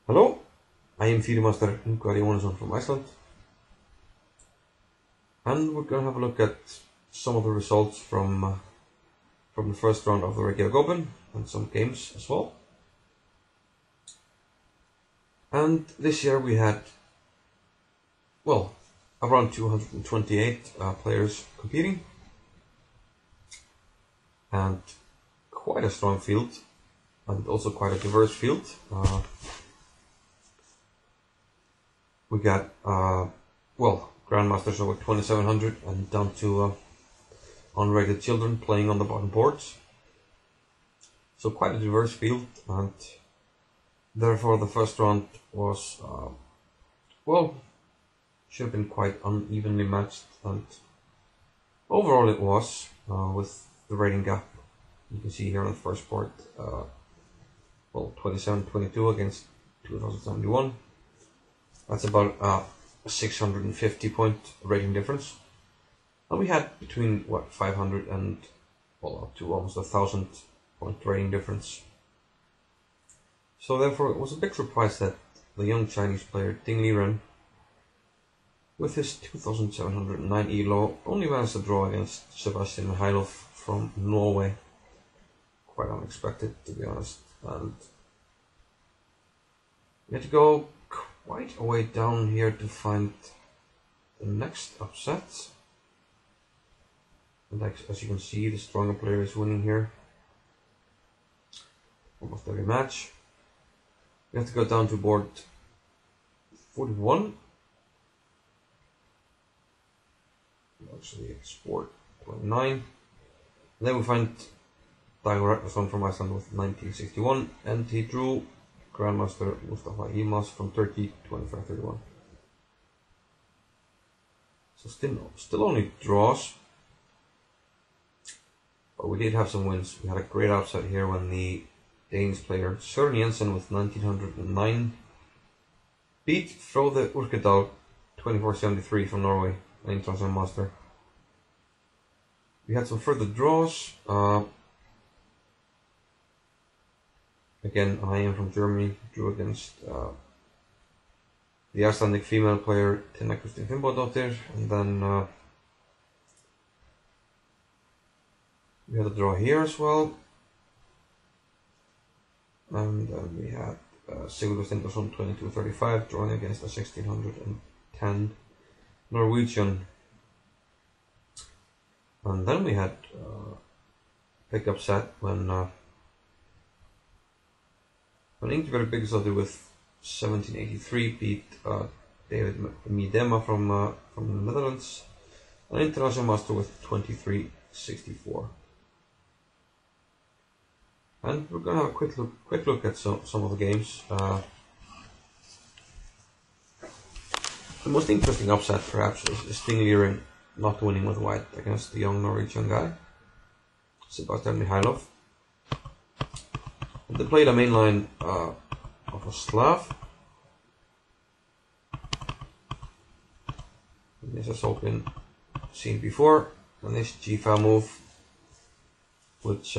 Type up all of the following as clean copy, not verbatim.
Hello, I am Master Ingvar Jónsson from Iceland, and we're going to have a look at some of the results from the first round of the Reykjavik Open and some games as well. And this year we had, well, around 228 players competing, and quite a strong field, and also quite a diverse field. We got, grandmasters over 2700 and down to unrated children playing on the bottom boards. So quite a diverse field, and therefore the first round was, should have been quite unevenly matched, and overall it was, with the rating gap. You can see here on the first board, 27-22 against 2071. That's about a 650 point rating difference. And we had between 500 and up to almost 1,000 point rating difference. So therefore it was a big surprise that the young Chinese player Ding Liren, with his 2709 elo, only managed to draw against Sebastian Mihailov from Norway. Quite unexpected, to be honest. And we had to go quite a way down here to find the next upset. And as you can see, the stronger player is winning here almost every match. We have to go down to board 41. Actually, it's board 29. And then we find Dagur Ragnarsson from Iceland with 1961, and he drew Grandmaster Mustafa Yilmaz from Turkey 25-31. So still only draws, but we did have some wins. We had a great upset here when the Danish player Søren Jensen with 1909 beat Frode Urkedal 24-73 from Norway, an international master. We had some further draws. Again, I am from Germany, drew against the Icelandic female player Tina Kristin Finnbodóttir, and then we had a draw here as well. And then we had Sigurður Stendarsson 22-35 drawing against a 1610 Norwegian. And then we had big upset when Ingvar Biggsdóttir with 1783 beat David Miedema from the Netherlands, an international master with 2364. And we're gonna have a quick look at some of the games. The most interesting upset, perhaps, is Ding Liren not winning with white against the young Norwegian guy, Sebastian Mihailov. They played a main line of a Slav. This has all been seen before, and this G5 move, which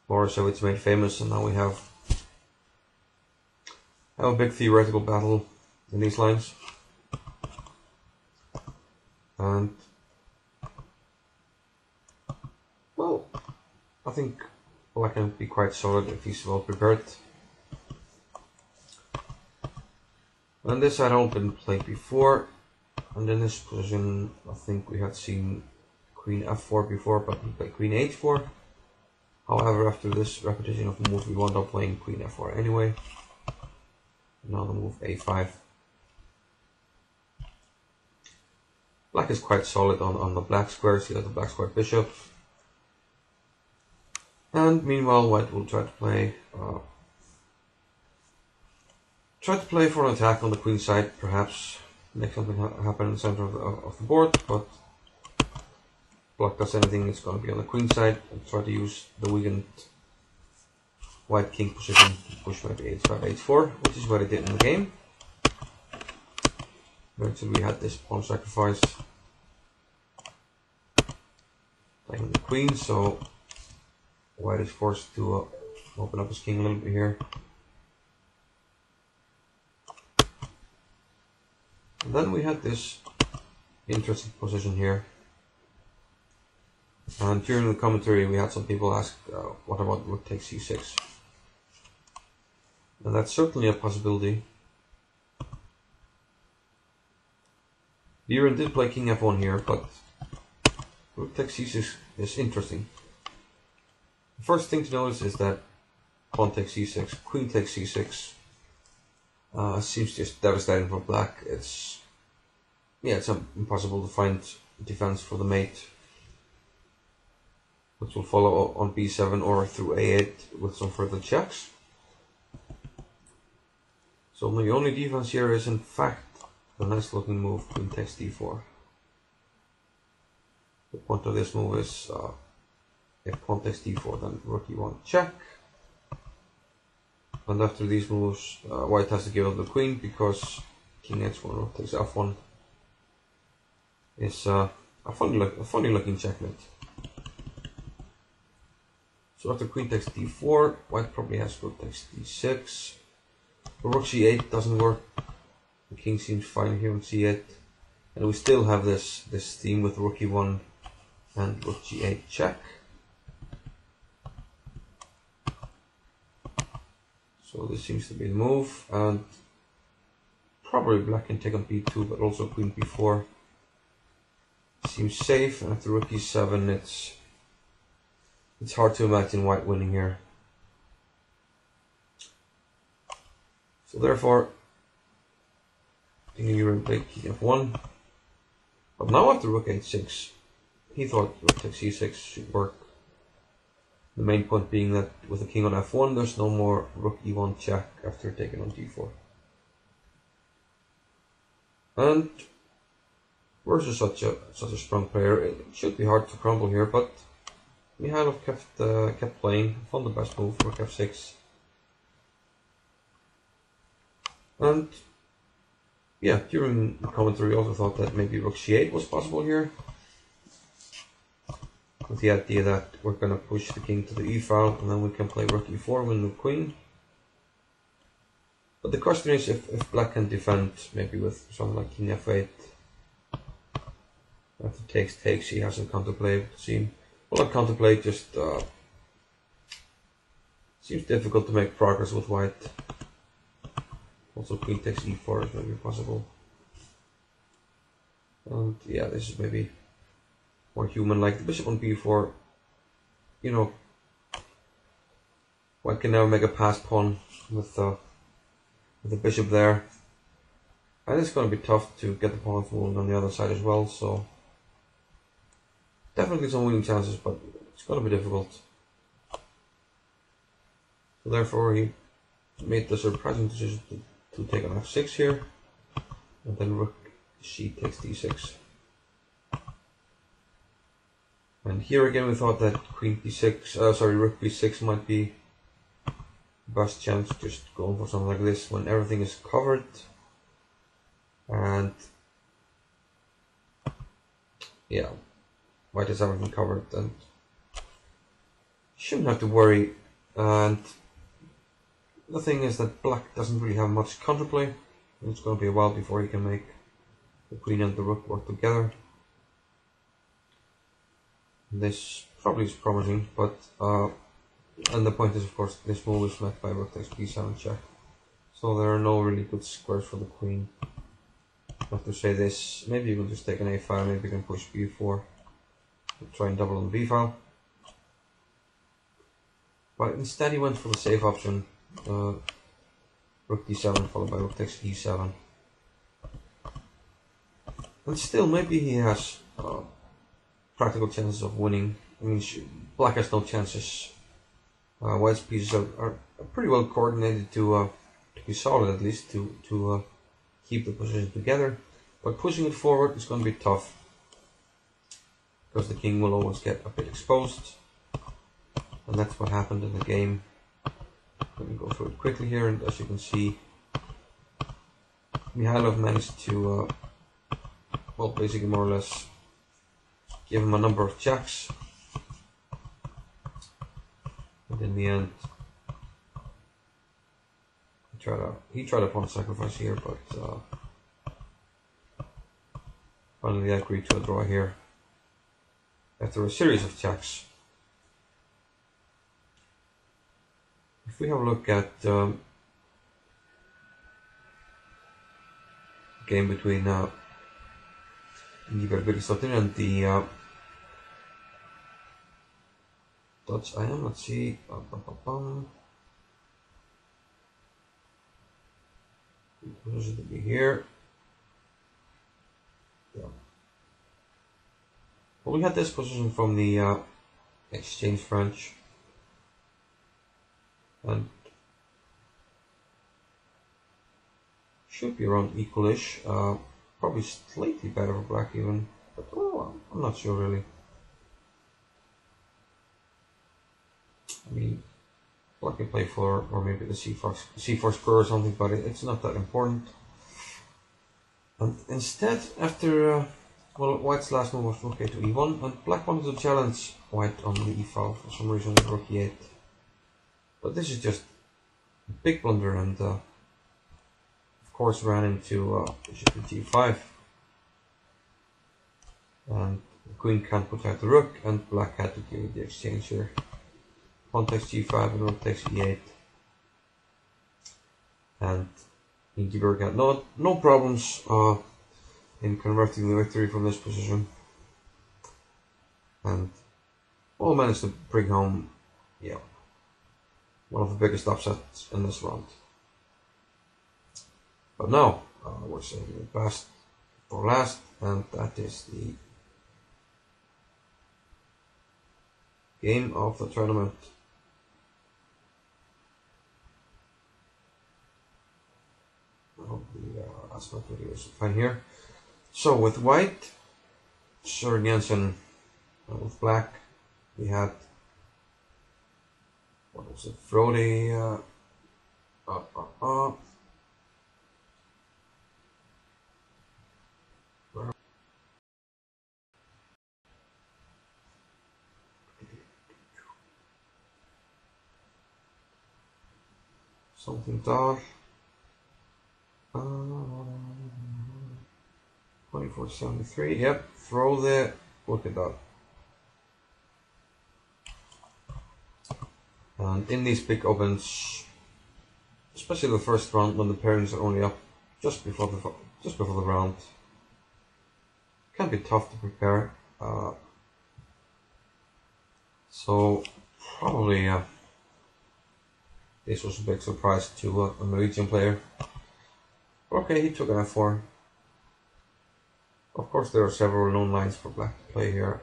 Borusewicz made famous, and now we have a big theoretical battle in these lines. And well, I think Black can be quite solid if he's well prepared. And this had all been played before, and in this position I think we had seen Queen F4 before, but we played Queen H4. However, after this repetition of the move, we wound up playing Queen F4 anyway. Now the move A5. Black is quite solid on the black squares. He got the black square bishop. And meanwhile, white will try to play for an attack on the queen side, perhaps make something happen in the center of the board, but Black does anything, it's going to be on the queen side, and try to use the weakened white king position to push maybe H5, H4, which is what he did in the game. Eventually we had this pawn sacrifice, playing the queen, so white is forced to open up his king a little bit here. then we had this interesting position here. And during the commentary we had some people ask, what about rook takes c6? And that's certainly a possibility. Viren did play king f1 here, but rook takes c6 is interesting. The first thing to notice is that pawn takes c6, queen takes c6 seems just devastating for black. It's impossible to find defense for the mate, which will follow on b7 or through a8 with some further checks. So the only defense here is in fact the nice looking move, queen takes d4. The point of this move is if pawn takes d4, then rook e1 check. And after these moves, white has to give up the queen because king h1, rook takes f1 is a funny looking checkmate. So after queen takes d4, white probably has rook takes d6. But rook c8 doesn't work. The king seems fine here on c8, and we still have this theme with rook e1 and rook g8 check. So this seems to be the move, and probably black can take on b2, but also queen b4 seems safe. And after rook e7, it's hard to imagine white winning here. So therefore, Viren played king f1, but now after rook h6, he thought rook takes c6 should work. The main point being that with the king on f1, there's no more rook e1 check after taking on d4. And versus such a strong player, it should be hard to crumble here, but Mikhailov kept playing, found the best move, rook f6. And yeah, during the commentary, also thought that maybe rook c8 was possible here, with the idea that we're going to push the king to the e file, and then we can play rook e4, win the queen. But the question is if black can defend, maybe with something like king f8. After takes, he hasn't contemplated. Well, not contemplate, just seems difficult to make progress with white. Also, queen takes e4 is maybe possible. And yeah, this is maybe more human-like. The bishop on b4, you know, white can never make a pass pawn with the bishop there. And it's going to be tough to get the pawns moving on the other side as well, so definitely some winning chances, but it's going to be difficult. So therefore he made the surprising decision to take on f6 here, and then rook c takes d6. And here again we thought that queen b6, rook b6 might be the best chance, just going for something like this when everything is covered. And yeah, white has everything covered and shouldn't have to worry. And the thing is that black doesn't really have much counterplay. It's going to be a while before he can make the queen and the rook work together. This probably is promising, but and the point is, of course, this move is met by rook takes b7 check. So there are no really good squares for the queen. I have to say this, maybe you can just take an a file, maybe you can push b4, try and double on the b file. But instead he went for the safe option, rook d7 followed by rook takes e7. And still, maybe he has practical chances of winning. I mean, black has no chances. White's pieces are pretty well coordinated to be solid, at least to keep the position together. But pushing it forward is going to be tough, because the king will always get a bit exposed, and that's what happened in the game. Let me go through it quickly here, and as you can see, Mikhailov managed to, well, basically more or less give him a number of checks, and in the end, he tried a pawn sacrifice here, but Finally I agree to a draw here after a series of checks. If we have a look at game between Reykjavik Open and the Dutch IM, let's see. Position to be here. Yeah. Well, we had this position from the exchange French, and should be around equalish. Probably slightly better for black even, but I'm not sure really. I mean, black can play for, or maybe the c4 square or something, but it's not that important. And instead, after well, white's last move was rook a to e1, and black wanted to challenge white on the e file for some reason with rook e8. But this is just a big blunder, and of course ran into bishop to g5. And the queen can't put out the rook, and black had to give the exchange here. Pawn takes g5 and rook takes e8. And Reykjavik had no problems in converting the victory from this position, and all managed to bring home, yeah, one of the biggest upsets in this round. But now we're saving the best for last, and that is the game of the tournament. I hope the aspect video is fine here. So with white, Søren Jensen, with black, we had, what was it, Frode, something dark. 2473, yep, Frode, look at that. And in these big opens, especially the first round when the pairings are only up just before the round, can be tough to prepare. So probably this was a big surprise to a Norwegian player. Okay, he took an f4. Of course, there are several known lines for black to play here.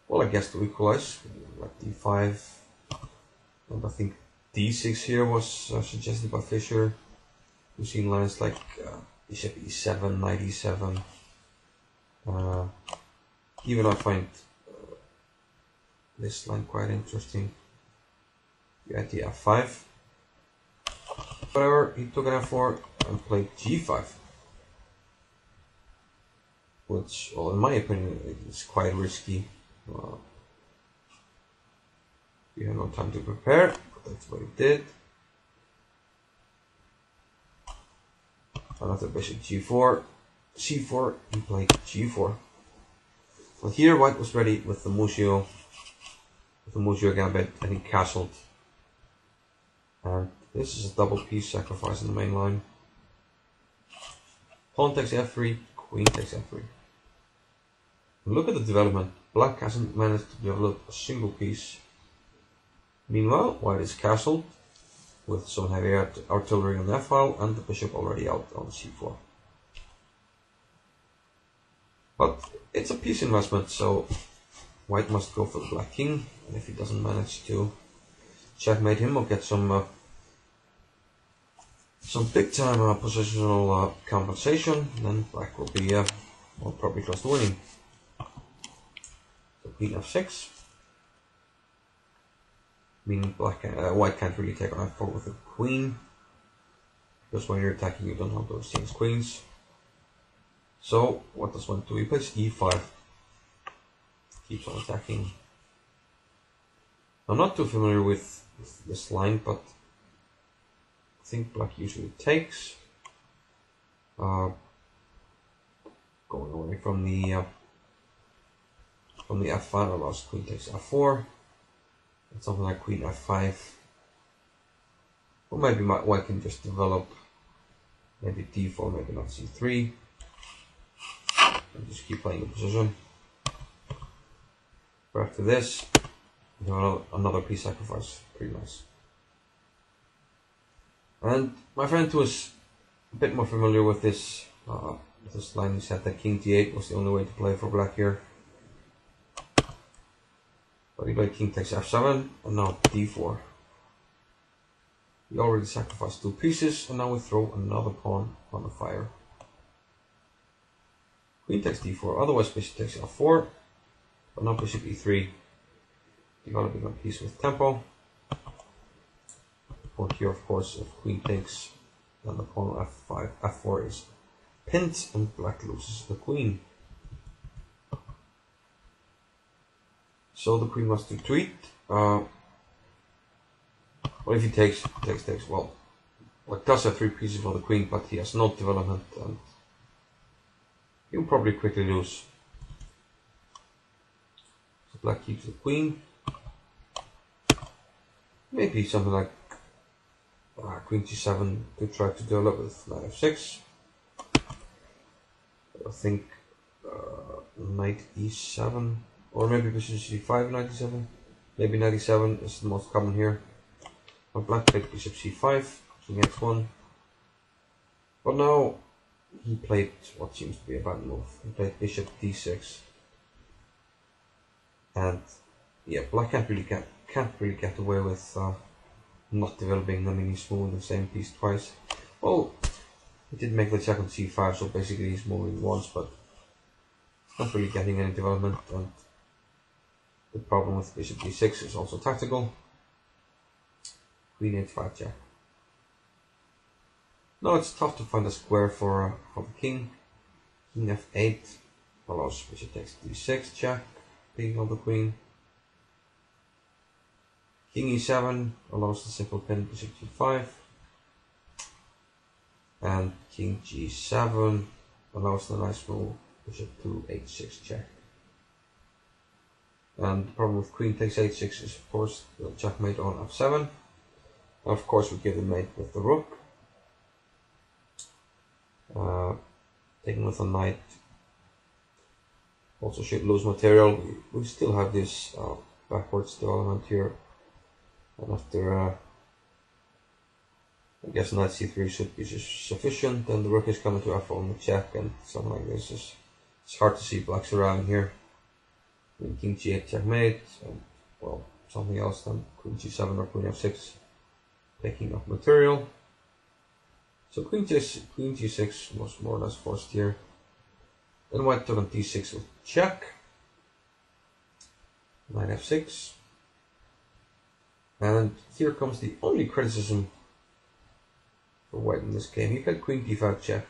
Well, I guess to equalize, like d5, and I think d6 here was suggested by Fischer. We've seen lines like bishop e7, knight e7. Even I find this line quite interesting. The idea f5. However, he took an f4 and played g5, which, well, in my opinion, is quite risky. We had no time to prepare, but that's what he did. Another bishop g4, c4, he played g4. Well, here white was ready with the Musio gambit, and he castled. And this is a double piece sacrifice in the main line. Pawn takes f3, queen takes f3. Look at the development. Black hasn't managed to develop a single piece. Meanwhile, white is castled with some heavy artillery on the f-file and the bishop already out on c4. But it's a piece investment, so white must go for the black king, and if he doesn't manage to checkmate him or get some big time positional compensation, then black will be well, probably close to winning. So queen f6, meaning white can't really take on f4 with the queen, because when you're attacking you don't have to exchange queens. So what does one do? He plays e5, keeps on attacking. I'm not too familiar with this line, but I think black usually takes. going away from the f5 allows queen takes f4, and something like queen f5. Or maybe white can just develop maybe d4, maybe not c3, and just keep playing the position. But after this, you have another piece sacrifice, pretty nice. And my friend who was a bit more familiar with this line, he said that king d8 was the only way to play for black here. But he played king takes f7 and now d4. We already sacrificed 2 pieces and now we throw another pawn on the fire. Queen takes d4, otherwise bishop takes f4, but now bishop e3, developing a piece with tempo. The point here, of course, if queen takes, then the pawn on f5, f4 is pinned and black loses the queen. So the queen must retreat. Well, if he takes, well, black does have 3 pieces for the queen, but he has no development, and he will probably quickly lose. So black keeps the queen. Maybe something like queen g7 to try to develop with knight f6. I think knight e7, or maybe bishop c5, knight e7. Maybe knight e7 is the most common here. But black played bishop c5, king x1. But now he played what seems to be a bad move. He played bishop d6, and yeah, black can't really get away with not developing. I mean, he's moving the same piece twice. Well, he did make the check on c5, so basically he's moving once, but not really getting any development. And the problem with bishop d6 is also tactical. Queen h5 check. Now it's tough to find a square for the king. King f8 allows bishop takes d6 check, picking on the queen. King e7 allows the simple pin bishop g5. And king g7 allows the nice move bishop to h6 check. And the problem with queen takes h6 is, of course, the checkmate on f7. And of course, we give the mate with the rook. Taking with a knight also should lose material. We still have this backwards development here. And after, I guess knight c3 should be sufficient, and the rook is coming to f4 on the check, and something like this is, it's hard to see black surrounding here. King g8 checkmate, and well, something else than queen g7 or queen f6 taking up material. So queen g6 was more or less forced here. Then white took on d6 with check. Knight f6. And here comes the only criticism for white in this game. He played queen d5 check,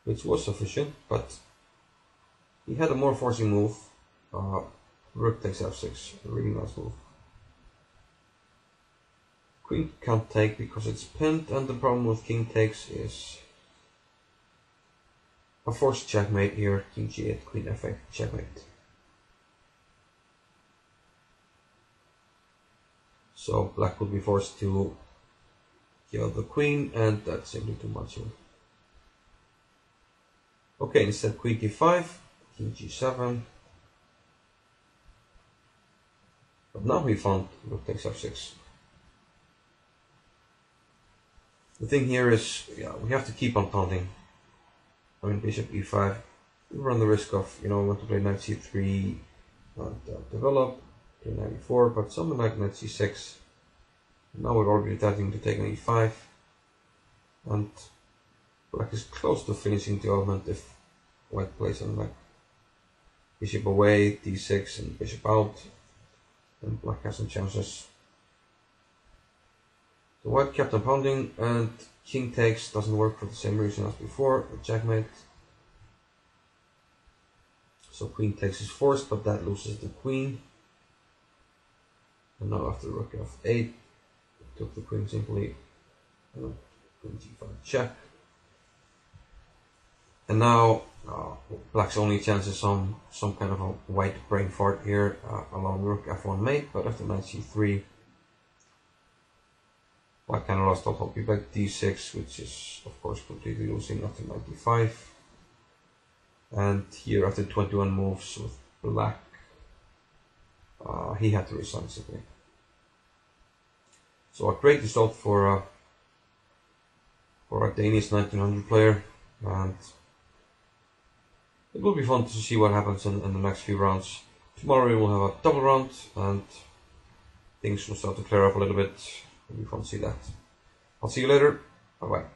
which was sufficient, but he had a more forcing move. Rook takes f6, a really nice move. Queen can't take because it's pinned, and the problem with king takes is a forced checkmate here. King g8, queen f8, checkmate. So black would be forced to kill the queen, and that's simply too much here. Okay, instead queen d5, king g7. But now we found rook takes f6. The thing here is, yeah, we have to keep on pounding. I mean, bishop e5, we run the risk of, we want to play knight c3 and develop, play knight e4, but something like knight c6. Now we're already starting to take knight e5, and black is close to finishing development if white plays something like bishop away, d6, and bishop out, and black has some chances. So white kept on pounding, and king takes doesn't work for the same reason as before, the checkmate. So queen takes is forced, but that loses the queen. And now after rook f8, took the queen simply, queen g5 check. And now black's only chance is some kind of a white brain fart here along rook f1 mate, but after knight c3, black kind of lost all hope. Back d6, which is of course completely losing after knight d5. And here after 21 moves with black, he had to resign simply. So a great result for a Danish 1900 player, and it will be fun to see what happens in the next few rounds. Tomorrow we will have a double round and things will start to clear up a little bit. It'll be fun to see that. I'll see you later. Bye bye.